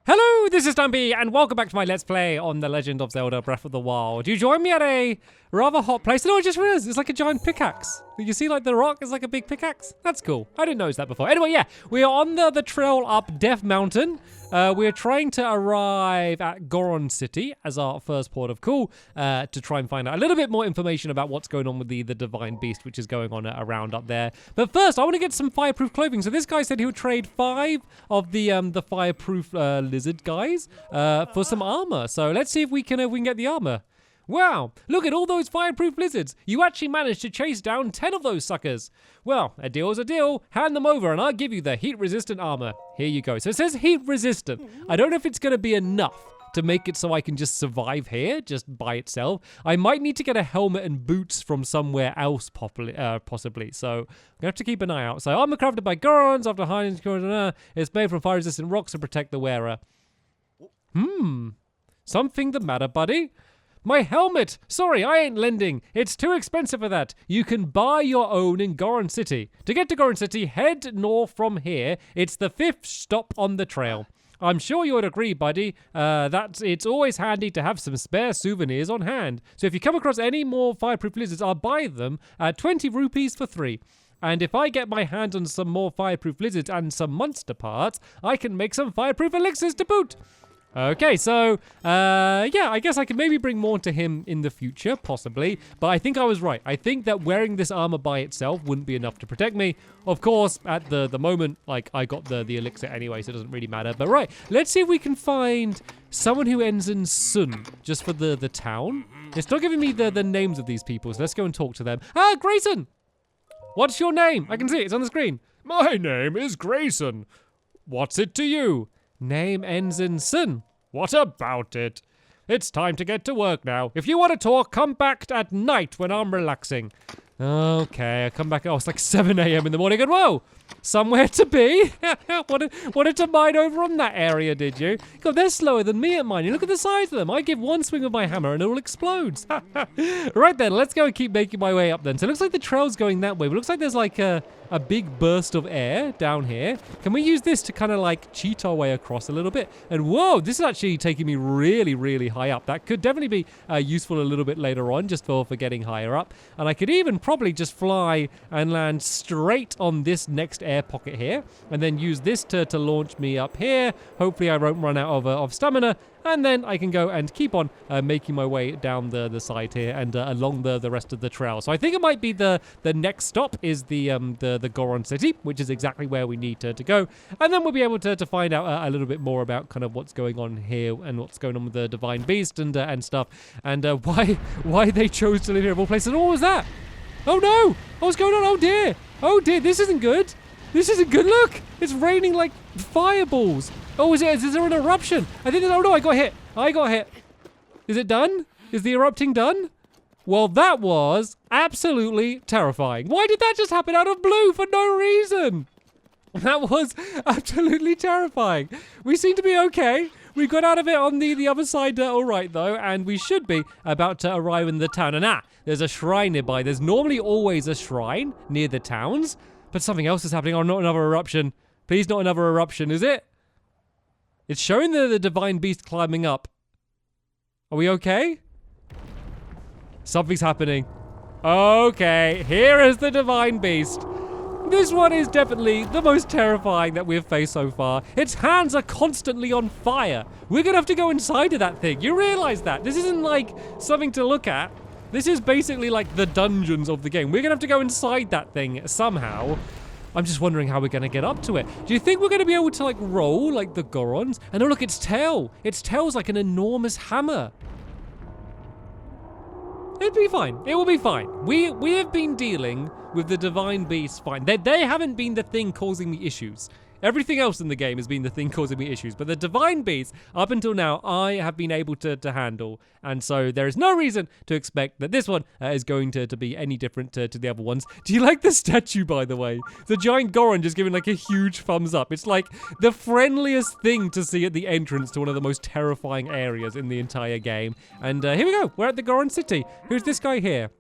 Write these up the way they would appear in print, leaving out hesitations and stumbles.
Hello, this is Stampy, and welcome back to my Let's Play on The Legend of Zelda Breath of the Wild. You join me at a rather hot place. No, I just realized it's like a giant pickaxe. You see like the rock is like a big pickaxe? That's cool. I didn't notice that before. Anyway, yeah, we are on the trail up Death Mountain. We're trying to arrive at Goron City as our first port of call to try and find out a little bit more information about what's going on with the divine beast, which is going on around up there. But first, I want to get some fireproof clothing. So this guy said he would trade 5 of the fireproof lizard guys for some armor. So let's see if we can get the armor. Wow, look at all those fireproof lizards. You actually managed to chase down 10 of those suckers. Well, a deal's a deal. Hand them over and I'll give you the heat-resistant armor. Here you go. So it says heat-resistant. I don't know if it's going to be enough to make it so I can just survive here, just by itself. I might need to get a helmet and boots from somewhere else, possibly. So I'm going to have to keep an eye out. So armor crafted by Gorons after hiding. It's made from fire-resistant rocks to protect the wearer. Something the matter, buddy? My helmet! Sorry, I ain't lending. It's too expensive for that. You can buy your own in Goron City. To get to Goron City, head north from here. It's the 5th stop on the trail. I'm sure you would agree, buddy, that it's always handy to have some spare souvenirs on hand. So if you come across any more fireproof lizards, I'll buy them at 20 rupees for 3. And if I get my hands on some more fireproof lizards and some monster parts, I can make some fireproof elixirs to boot. Okay, so, yeah, I guess I can maybe bring more to him in the future, possibly. But I think I was right. I think that wearing this armor by itself wouldn't be enough to protect me. Of course, at the moment, like, I got the elixir anyway, so it doesn't really matter. But right, let's see if we can find someone who ends in Sun, just for the town. It's not giving me the names of these people, so let's go and talk to them. Ah, Grayson! What's your name? I can see it, it's on the screen. My name is Grayson. What's it to you? Name ends in Sun. What about it? It's time to get to work now. If you want to talk, come back at night when I'm relaxing. Okay, I come back. Oh, it's like 7 a.m. in the morning. And whoa, somewhere to be. wanted to mine over on that area, did you? God, they're slower than me at mining. Look at the size of them. I give one swing with my hammer and it all explodes. Right then, let's go and keep making my way up then. So it looks like the trail's going that way. But it looks like there's like a big burst of air down here. Can we use this to kind of like cheat our way across a little bit? And whoa, this is actually taking me really, really high up. That could definitely be useful a little bit later on, just for getting higher up. And I could even probably just fly and land straight on this next air pocket here, and then use this to launch me up here. Hopefully I won't run out of stamina, and then I can go and keep on making my way down the side here and along the rest of the trail. So I think it might be the next stop is the Goron City, which is exactly where we need to go, and then we'll be able to find out a little bit more about kind of what's going on here and what's going on with the divine beast and stuff, and why they chose to live here of all places. And what was that? Oh no! What's going on? Oh dear! Oh dear! This isn't good. This isn't good. Look, it's raining like fireballs. Oh, is there an eruption? I think. Oh no! I got hit. I got hit. Is it done? Is the erupting done? Well, that was absolutely terrifying. Why did that just happen out of blue for no reason? That was absolutely terrifying. We seem to be okay. We got out of it on the other side all right, though, and we should be about to arrive in the town. And there's a shrine nearby. There's normally always a shrine near the towns, but something else is happening. Oh, not another eruption. Please, not another eruption, is it? It's showing the divine beast climbing up. Are we okay? Something's happening. Okay, here is the divine beast. This one is definitely the most terrifying that we've faced so far. Its hands are constantly on fire. We're gonna have to go inside of that thing. You realize that? This isn't like something to look at. This is basically like the dungeons of the game. We're gonna have to go inside that thing somehow. I'm just wondering how we're gonna get up to it. Do you think we're gonna be able to like roll like the Gorons? And oh look, its tail. Its tail's like an enormous hammer. It'll be fine. It will be fine. We have been dealing with the divine beast fine. They haven't been the thing causing me issues. Everything else in the game has been the thing causing me issues. But the divine beast, up until now, I have been able to handle. And so there is no reason to expect that this one is going to be any different to the other ones. Do you like the statue, by the way? The giant Goron just giving like a huge thumbs up. It's like the friendliest thing to see at the entrance to one of the most terrifying areas in the entire game. And here we go. We're at the Goron City. Who's this guy here?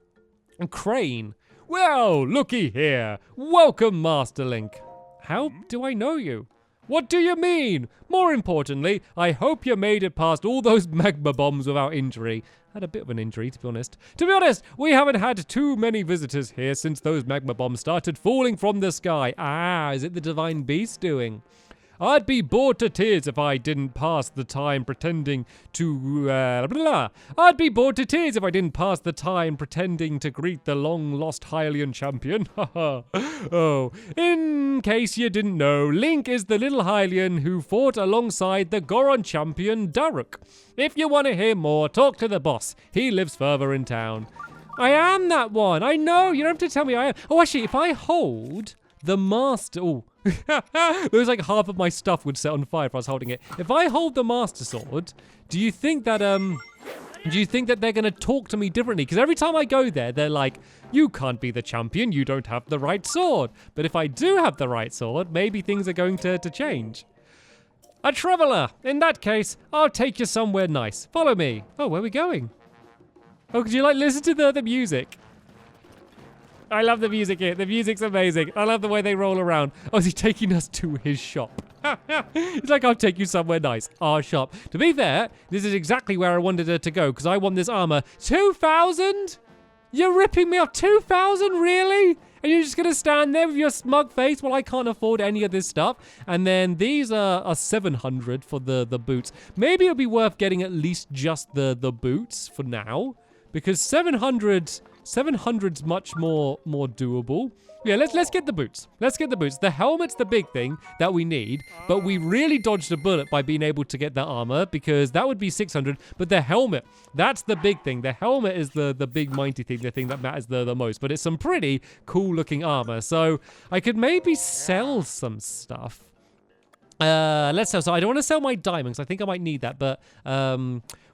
And Crane. Well, looky here. Welcome, Master Link. How do I know you? What do you mean? More importantly, I hope you made it past all those magma bombs without injury. Had a bit of an injury, to be honest. To be honest, we haven't had too many visitors here since those magma bombs started falling from the sky. Ah, is it the Divine Beast doing? I'd be bored to tears if I didn't pass the time pretending to, I'd be bored to tears if I didn't pass the time pretending to greet the long-lost Hylian champion. Oh, in case you didn't know, Link is the little Hylian who fought alongside the Goron champion, Daruk. If you want to hear more, talk to the boss. He lives further in town. I am that one. I know. You don't have to tell me I am. Oh, actually, if I hold the master... Oh, it was like half of my stuff would set on fire if I was holding it. If I hold the Master Sword, do you think that they're gonna talk to me differently? Because every time I go there, they're like, you can't be the champion, you don't have the right sword. But if I do have the right sword, maybe things are going to change. A traveler! In that case, I'll take you somewhere nice. Follow me. Oh, where are we going? Oh, could you like listen to the music? I love the music here. The music's amazing. I love the way they roll around. Oh, is he taking us to his shop? He's like, I'll take you somewhere nice. Our shop. To be fair, this is exactly where I wanted to go because I want this armor. 2,000? You're ripping me off. 2,000? Really? And you're just going to stand there with your smug face? Well, I can't afford any of this stuff. And then these are 700 for the boots. Maybe it'll be worth getting at least just the boots for now. Because 700's much more doable. Yeah, let's get the boots. Let's get the boots. The helmet's the big thing that we need, but we really dodged a bullet by being able to get that armor because that would be 600, but the helmet, that's the big thing. The helmet is the big mighty thing, the thing that matters the most, but it's some pretty cool looking armor. So I could maybe sell some stuff. Let's sell. So I don't want to sell my diamonds. I think I might need that, but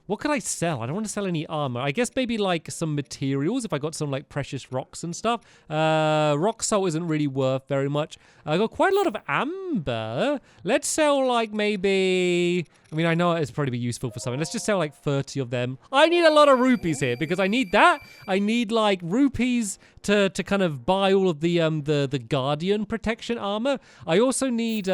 what could I sell? I don't want to sell any armor. I guess maybe like some materials if I got some like precious rocks and stuff. Rock salt isn't really worth very much. I got quite a lot of amber. Let's sell like maybe... I mean, I know it's probably be useful for something. Let's just sell like 30 of them. I need a lot of rupees here because I need that. I need like rupees to kind of buy all of the Guardian protection armor. I also need...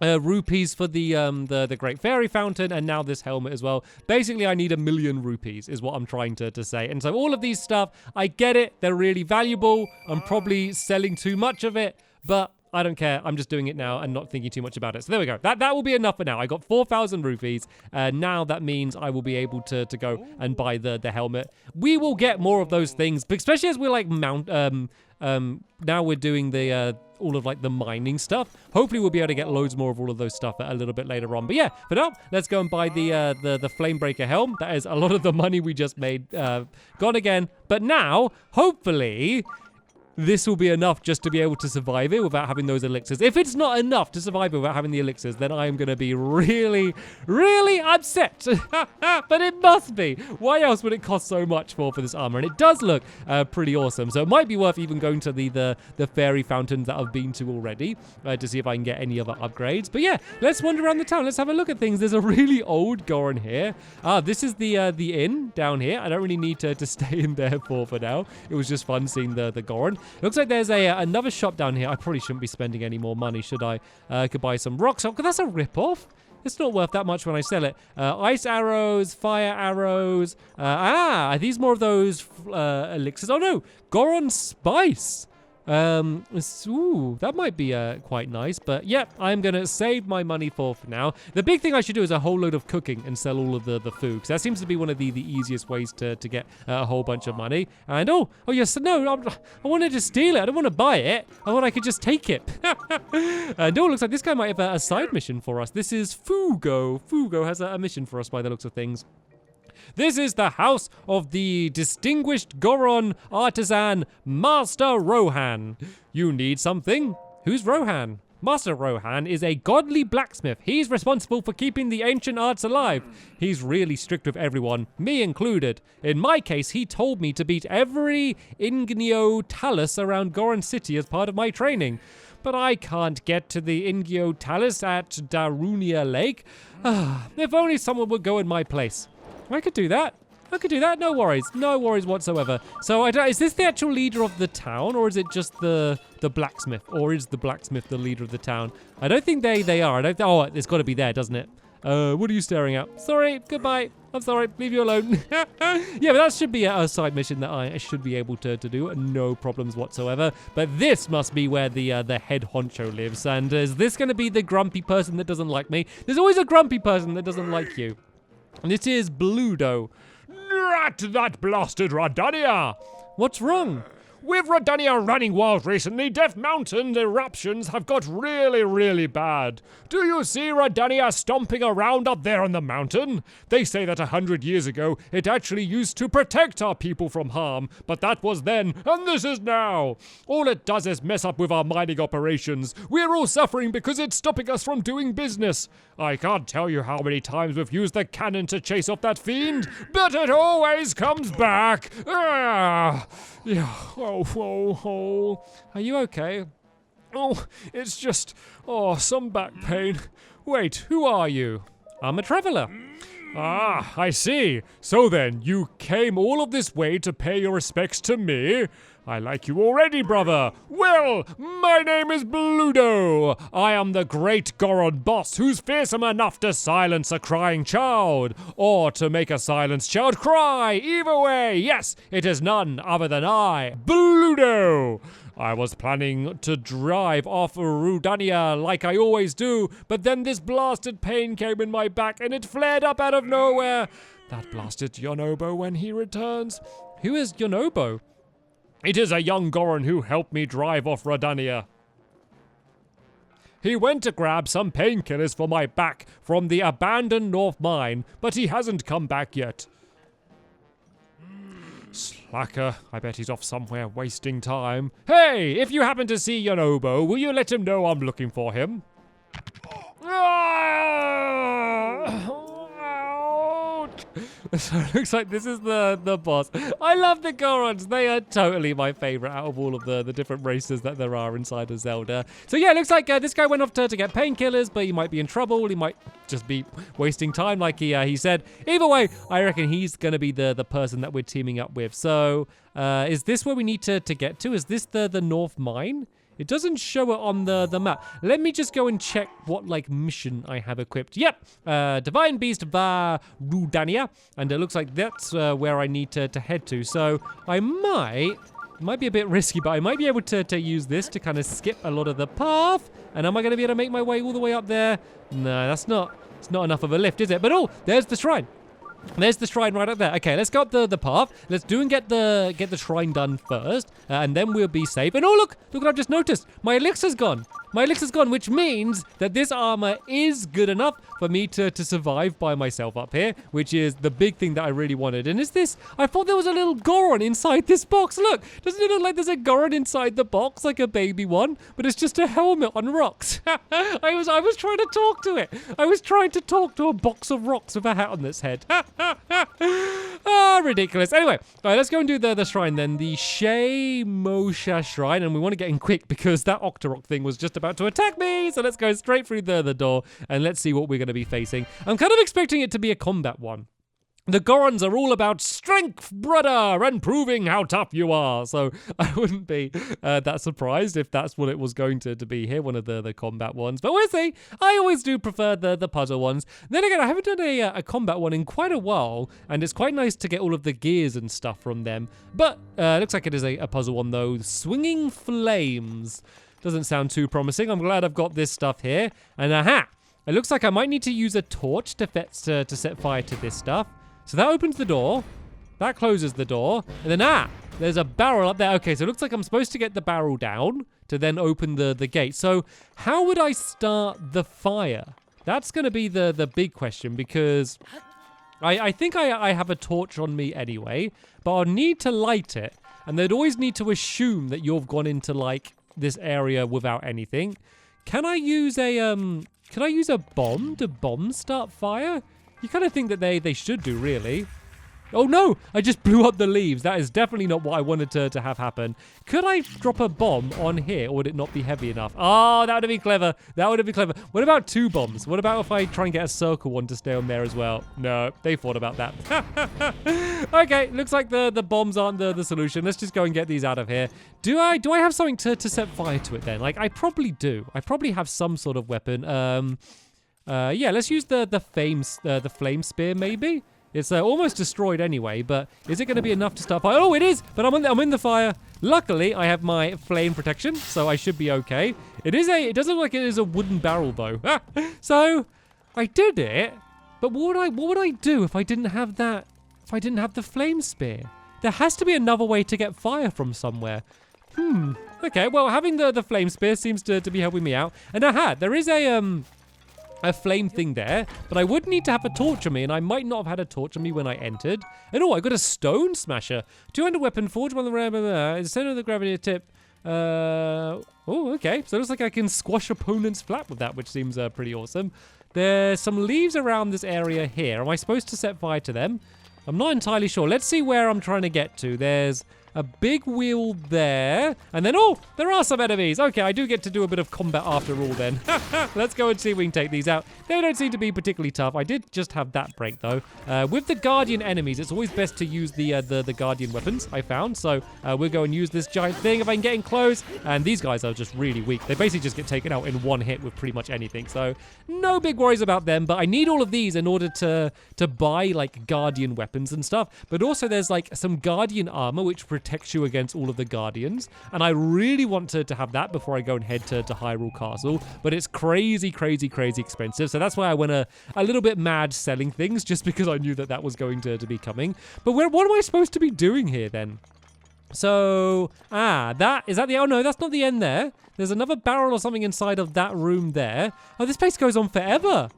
rupees for the Great Fairy Fountain, and now this helmet as well. Basically, I need 1,000,000 rupees is what I'm trying to say. And so all of these stuff, I get it. They're really valuable. I'm probably selling too much of it, but I don't care. I'm just doing it now and not thinking too much about it. So there we go. That will be enough for now. I got 4,000 rupees. Now that means I will be able to go and buy the helmet. We will get more of those things, but especially as we're like now we're doing the all of like the mining stuff. Hopefully we'll be able to get loads more of all of those stuff a little bit later on. But yeah, for now, let's go and buy the Flamebreaker helm. That is a lot of the money we just made gone again. But now, hopefully, this will be enough just to be able to survive it without having those elixirs. If it's not enough to survive it without having the elixirs, then I am going to be really, really upset. But it must be. Why else would it cost so much for this armor? And it does look pretty awesome. So it might be worth even going to the fairy fountains that I've been to already to see if I can get any other upgrades. But yeah, let's wander around the town. Let's have a look at things. There's a really old Goron here. This is the inn down here. I don't really need to stay in there for now. It was just fun seeing the Goron. Looks like there's another shop down here. I probably shouldn't be spending any more money, should I? Could buy some rocks. Oh, that's a rip-off. It's not worth that much when I sell it. Ice arrows, fire arrows. Are these more of those elixirs? Oh, no. Goron spice. Ooh, that might be quite nice, but yeah, I'm gonna save my money for now. The big thing I should do is a whole load of cooking and sell all of the food, because that seems to be one of the easiest ways to get a whole bunch of money. And oh yes, no, I wanted to steal it. I don't want to buy it. I thought I could just take it. And looks like this guy might have a side mission for us. This is Fugo. Fugo has a mission for us by the looks of things. This is the house of the distinguished Goron artisan, Master Rohan. You need something? Who's Rohan? Master Rohan is a godly blacksmith. He's responsible for keeping the ancient arts alive. He's really strict with everyone, me included. In my case, he told me to beat every Ingio Talus around Goron City as part of my training. But I can't get to the Ingio Talus at Darunia Lake. If only someone would go in my place. I could do that. I could do that. No worries. No worries whatsoever. So is this the actual leader of the town, or is it just the blacksmith? Or is the blacksmith the leader of the town? I don't think they are. Oh, it's got to be there, doesn't it? What are you staring at? Sorry. Goodbye. I'm sorry. Leave you alone. Yeah, but that should be a side mission that I should be able to do. No problems whatsoever. But this must be where the head honcho lives. And is this going to be the grumpy person that doesn't like me? There's always a grumpy person that doesn't like you. And this is Bludo. Drat that blasted Radania! What's wrong? With Radania running wild recently, Death Mountain's eruptions have got really, really bad. Do you see Radania stomping around up there on the mountain? They say that 100 years ago, it actually used to protect our people from harm, but that was then, and this is now. All it does is mess up with our mining operations. We're all suffering because it's stopping us from doing business. I can't tell you how many times we've used the cannon to chase off that fiend, but it always comes back. Ah! Yeah. Oh. Are you okay? Oh, it's just, some back pain. Wait, who are you? I'm a traveler. Ah, I see. So then, you came all of this way to pay your respects to me? I like you already, brother. Well, my name is Bludo. I am the great Goron boss who's fearsome enough to silence a crying child, or to make a silenced child cry. Either way, yes, it is none other than I, Bludo. I was planning to drive off Rudania like I always do, but then this blasted pain came in my back and it flared up out of nowhere. That blasted Yonobo when he returns. Who is Yonobo? It is a young Goron who helped me drive off Radania. He went to grab some painkillers for my back from the abandoned North Mine, but he hasn't come back yet. Slacker, I bet he's off somewhere wasting time. Hey, if you happen to see Yonobo, will you let him know I'm looking for him? So it looks like this is the boss. I love the Gorons. They are totally my favorite out of all of the different races that there are inside of Zelda. So yeah, it looks like this guy went off to get painkillers, but he might be in trouble. He might just be wasting time like he said. Either way, I reckon he's going to be the person that we're teaming up with. So is this where we need to get to? Is this the North Mine? It doesn't show it on the map. Let me just go and check what, mission I have equipped. Yep, Divine Beast Va Rudania. And it looks like that's where I need to head to. So I might be a bit risky, but I might be able to use this to kind of skip a lot of the path. And am I going to be able to make my way all the way up there? No, it's not enough of a lift, is it? But there's the shrine. There's the shrine right up there. Okay, let's go up the path. Let's do and get the shrine done first, and then we'll be safe. And look what I've just noticed. My elixir's gone. My elixir's gone, which means that this armor is good enough for me to survive by myself up here, which is the big thing that I really wanted. And is this? I thought there was a little Goron inside this box. Look, doesn't it look like there's a Goron inside the box, like a baby one? But it's just a helmet on rocks. I was trying to talk to it. I was trying to talk to a box of rocks with a hat on its head. Ridiculous. Anyway, all right, let's go and do the shrine then. The Shea Mosha Shrine, and we want to get in quick because that Octorok thing was just about to attack me. So let's go straight through the door and let's see what we're going to be facing. I'm kind of expecting it to be a combat one. The Gorons are all about strength, brother, and proving how tough you are. So I wouldn't be that surprised if that's what it was going to be here, one of the combat ones. But we'll see. I always do prefer the puzzle ones. Then again, I haven't done a combat one in quite a while, and it's quite nice to get all of the gears and stuff from them. But looks like it is a puzzle one, though. Swinging Flames. Doesn't sound too promising. I'm glad I've got this stuff here. And aha! It looks like I might need to use a torch to set fire to this stuff. So that opens the door, that closes the door, and then there's a barrel up there. Okay, so it looks like I'm supposed to get the barrel down to then open the gate. So how would I start the fire? That's going to be the big question, because I think I have a torch on me anyway, but I'll need to light it, and they'd always need to assume that you've gone into this area without anything. Can I use a bomb? Do bombs start fire? You kind of think that they should do, really. Oh no, I just blew up the leaves. That is definitely not what I wanted to have happen. Could I drop a bomb on here, or would it not be heavy enough? Oh, that would have been clever. That would have been clever. What about 2 bombs? What about if I try and get a circle one to stay on there as well? No, they thought about that. Okay, looks like the bombs aren't the solution. Let's just go and get these out of here. Do I have something to set fire to it then? Like, I probably do. I probably have some sort of weapon. Yeah, let's use the flame spear maybe. It's almost destroyed anyway, but is it going to be enough to start fire? Oh, it is, but I'm in the fire. Luckily, I have my flame protection, so I should be okay. It does look like it is a wooden barrel bow. So, I did it, but what would I do if I didn't have that, if I didn't have the flame spear? There has to be another way to get fire from somewhere. Okay, well, having the flame spear seems to be helping me out. And there is a flame thing there, but I would need to have a torch on me, and I might not have had a torch on me when I entered. And I got a stone smasher. 200 weapon, forged one of the center of the gravity tip. Okay. So it looks like I can squash opponents flat with that, which seems pretty awesome. There's some leaves around this area here. Am I supposed to set fire to them? I'm not entirely sure. Let's see where I'm trying to get to. There's a big wheel there. And then, there are some enemies. Okay, I do get to do a bit of combat after all then. Let's go and see if we can take these out. They don't seem to be particularly tough. I did just have that break, though. With the Guardian enemies, it's always best to use the Guardian weapons, I found. So we'll go and use this giant thing if I can get in close. And these guys are just really weak. They basically just get taken out in one hit with pretty much anything. So no big worries about them. But I need all of these in order to buy, like, Guardian weapons and stuff. But also there's, like, some Guardian armor, which protects you against all of the Guardians. And I really want to have that before I go and head to Hyrule Castle. But it's crazy, crazy, crazy expensive. So that's why I went a little bit mad selling things, just because I knew that was going to be coming. But what am I supposed to be doing here then? So, is that the, oh no, that's not the end there. There's another barrel or something inside of that room there. Oh, this place goes on forever.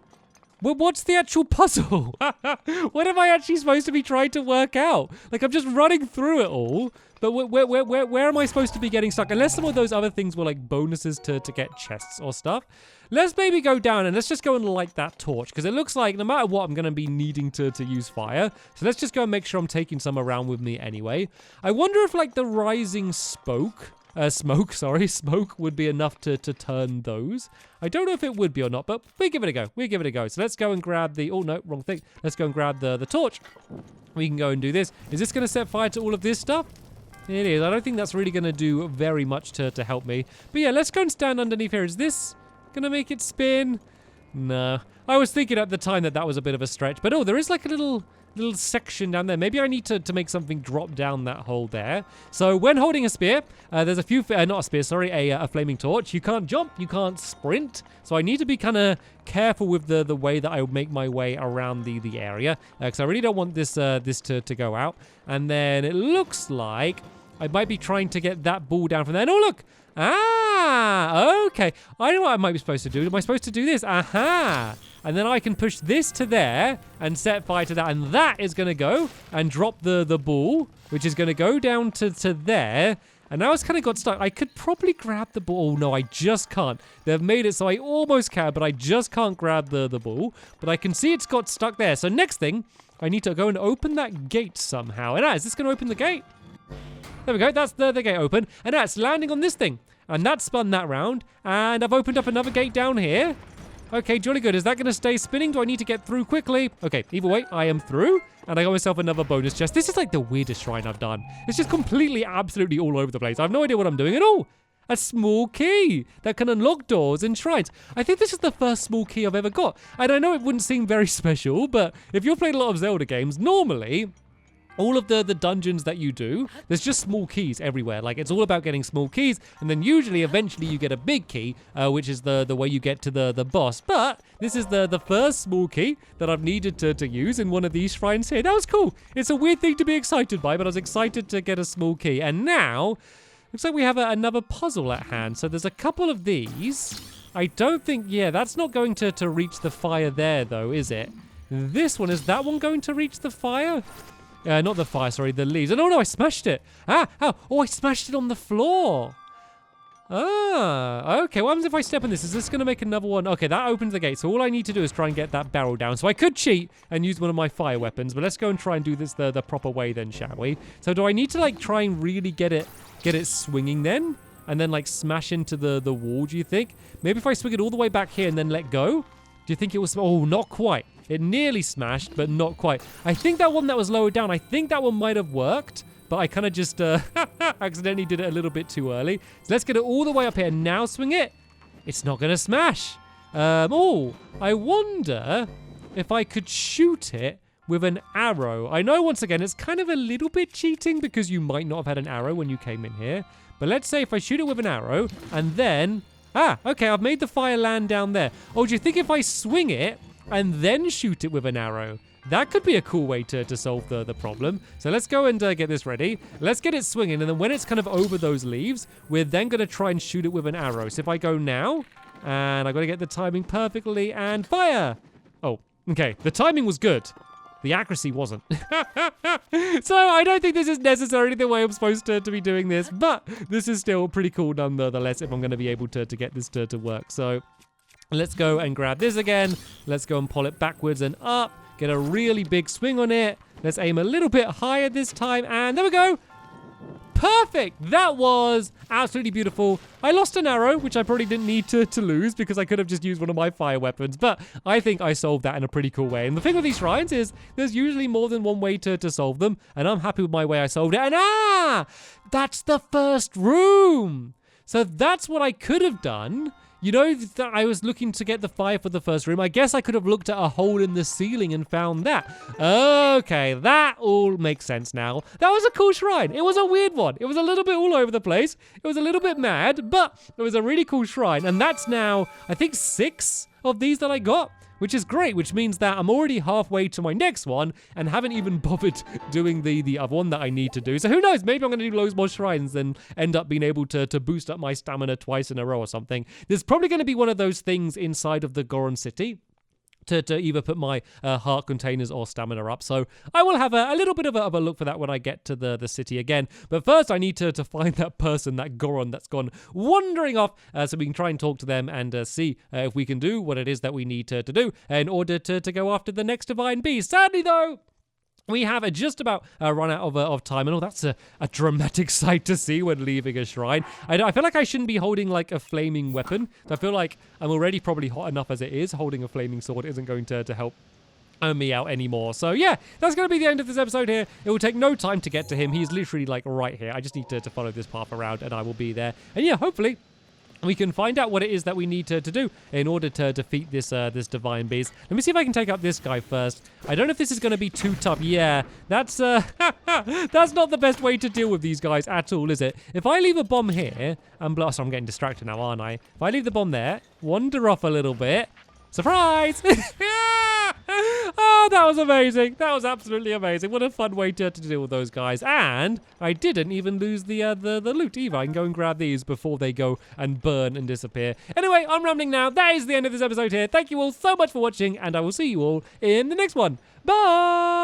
Well, what's the actual puzzle? What am I actually supposed to be trying to work out? Like, I'm just running through it all, but where am I supposed to be getting stuck? Unless some of those other things were like bonuses to get chests or stuff. Let's maybe go down and let's just go and light that torch, because it looks like no matter what, I'm going to be needing to use fire. So let's just go and make sure I'm taking some around with me anyway. I wonder if like the rising smoke would be enough to turn those. I don't know if it would be or not, but we give it a go. So let's go and grab the, oh no, wrong thing. Let's go and grab the torch. We can go and do this. Is this going to set fire to all of this stuff? It is. I don't think that's really going to do very much to help me. But yeah, let's go and stand underneath here. Is this going to make it spin? No. I was thinking at the time that was a bit of a stretch. But there is like a little section down there. Maybe I need to make something drop down that hole there. So when holding a spear, there's a few, not a spear, sorry, a flaming torch. You can't jump, you can't sprint. So I need to be kind of careful with the way that I make my way around the area, because I really don't want this to go out. And then it looks like I might be trying to get that ball down from there. Oh, look. Okay. I know what I might be supposed to do. Am I supposed to do this? Aha. And then I can push this to there and set fire to that. And that is going to go and drop the ball, which is going to go down to there. And now it's kind of got stuck. I could probably grab the ball. Oh, no, I just can't. They've made it so I almost can, but I just can't grab the ball. But I can see it's got stuck there. So next thing, I need to go and open that gate somehow. And is this going to open the gate? There we go. That's the gate open. And that's landing on this thing. And that spun that round. And I've opened up another gate down here. Okay, jolly good. Is that going to stay spinning? Do I need to get through quickly? Okay, either way, I am through. And I got myself another bonus chest. This is like the weirdest shrine I've done. It's just completely, absolutely all over the place. I have no idea what I'm doing at all. A small key that can unlock doors in shrines. I think this is the first small key I've ever got. And I know it wouldn't seem very special, but if you've played a lot of Zelda games, normally all of the dungeons that you do, there's just small keys everywhere. Like, it's all about getting small keys, and then usually, eventually, you get a big key, which is the way you get to the boss. But this is the first small key that I've needed to use in one of these shrines here. That was cool. It's a weird thing to be excited by, but I was excited to get a small key. And now, looks like we have another puzzle at hand. So there's a couple of these. I don't think, yeah, that's not going to reach the fire there, though, is it? This one, is that one going to reach the fire? Not the fire, sorry, the leaves. Oh, no, I smashed it. Oh, I smashed it on the floor. Ah, okay. What happens if I step on this? Is this going to make another one? Okay, that opens the gate. So all I need to do is try and get that barrel down. So I could cheat and use one of my fire weapons, but let's go and try and do this the proper way then, shall we? So do I need to like try and really get it swinging then? And then like smash into the wall, do you think? Maybe if I swing it all the way back here and then let go? Do you think it was... Oh, not quite. It nearly smashed, but not quite. I think that one that was lower down, I think that one might have worked. But I kind of just accidentally did it a little bit too early. So let's get it all the way up here. Now swing it. It's not going to smash. Oh, I wonder if I could shoot it with an arrow. I know, once again, it's kind of a little bit cheating because you might not have had an arrow when you came in here. But let's say if I shoot it with an arrow and then... Ah, okay, I've made the fire land down there. Oh, do you think if I swing it and then shoot it with an arrow... That could be a cool way to solve the problem. So let's go and get this ready. Let's get it swinging, and then when it's kind of over those leaves, we're then going to try and shoot it with an arrow. So if I go now, and I've got to get the timing perfectly, and fire! Oh, okay. The timing was good. The accuracy wasn't. So I don't think this is necessarily the way I'm supposed to be doing this, but this is still pretty cool nonetheless if I'm going to be able to get this to work. So let's go and grab this again. Let's go and pull it backwards and up. Get a really big swing on it. Let's aim a little bit higher this time. And there we go. Perfect. That was absolutely beautiful. I lost an arrow, which I probably didn't need to lose because I could have just used one of my fire weapons. But I think I solved that in a pretty cool way. And the thing with these shrines is there's usually more than one way to solve them. And I'm happy with my way I solved it. And that's the first room. So that's what I could have done. You know, that I was looking to get the fire for the first room. I guess I could have looked at a hole in the ceiling and found that. Okay, that all makes sense now. That was a cool shrine. It was a weird one. It was a little bit all over the place. It was a little bit mad, but it was a really cool shrine. And that's now, I think, 6 of these that I got, which is great, which means that I'm already halfway to my next one and haven't even bothered doing the other one that I need to do. So who knows, maybe I'm going to do loads more shrines and end up being able to boost up my stamina twice in a row or something. There's probably going to be one of those things inside of the Goron city to either put my heart containers or stamina up. So I will have a little bit of a look for that when I get to the city again. But first I need to find that person, that Goron that's gone wandering off, so we can try and talk to them and see if we can do what it is that we need to do in order to go after the next divine beast. Sadly though, we have just about run out of time, and that's a dramatic sight to see when leaving a shrine. I feel like I shouldn't be holding like a flaming weapon. I feel like I'm already probably hot enough as it is. Holding a flaming sword isn't going to help me out anymore. So yeah, that's going to be the end of this episode here. It will take no time to get to him. He's literally like right here. I just need to follow this path around, and I will be there. And yeah, hopefully we can find out what it is that we need to do in order to defeat this divine beast. Let me see if I can take out this guy first. I don't know if this is going to be too tough. Yeah, that's that's not the best way to deal with these guys at all, is it? If I leave a bomb here and blow... So I'm getting distracted now, aren't I? If I leave the bomb there, wander off a little bit. Surprise! Oh, that was amazing. That was absolutely amazing. What a fun way to deal with those guys. And I didn't even lose the loot either. I can go and grab these before they go and burn and disappear. Anyway, I'm rambling now. That is the end of this episode here. Thank you all so much for watching, and I will see you all in the next one. Bye!